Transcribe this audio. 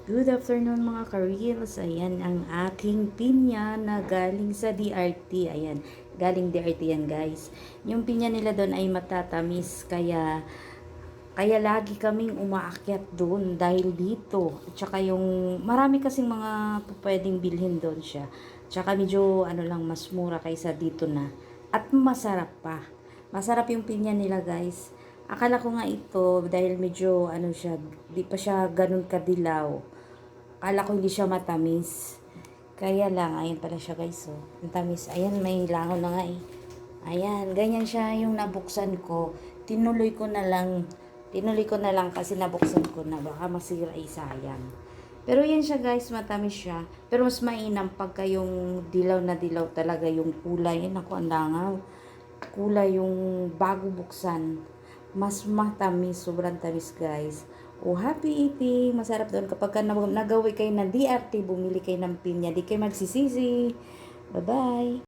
Good afternoon mga ka-reels. Ayan ang aking pinya na galing sa DRT. Ayan, galing DRT yan guys. Yung pinya nila doon ay matatamis kaya lagi kaming umaakyat doon dahil dito. At saka yung marami kasing mga pwedeng bilhin doon siya. Tsaka medyo ano lang mas mura kaysa dito na. At masarap pa. Masarap yung pinya nila guys. Akala ko nga ito dahil medyo ano siya, di pa siya ganun kadilaw. Akala ko hindi siya matamis. Kaya lang, ayan pala siya guys. Oh. Ang tamis. Ayan, may langaw na nga eh. Ayan, ganyan siya yung nabuksan ko. Tinuloy ko na lang. Tinuloy ko na lang kasi nabuksan ko na. Baka masira ay sayang. Pero yan siya guys, matamis siya. Pero mas mainam pagka yung dilaw na dilaw talaga yung kulay. Yan ako, ang langaw. Kulay yung bago buksan. Mas matamis, sobrang tamis guys. Oh, happy eating. Masarap doon kapag nagawi kayo ng DRT, bumili kayo ng pinya. Di kayo magsisisi. Bye-bye.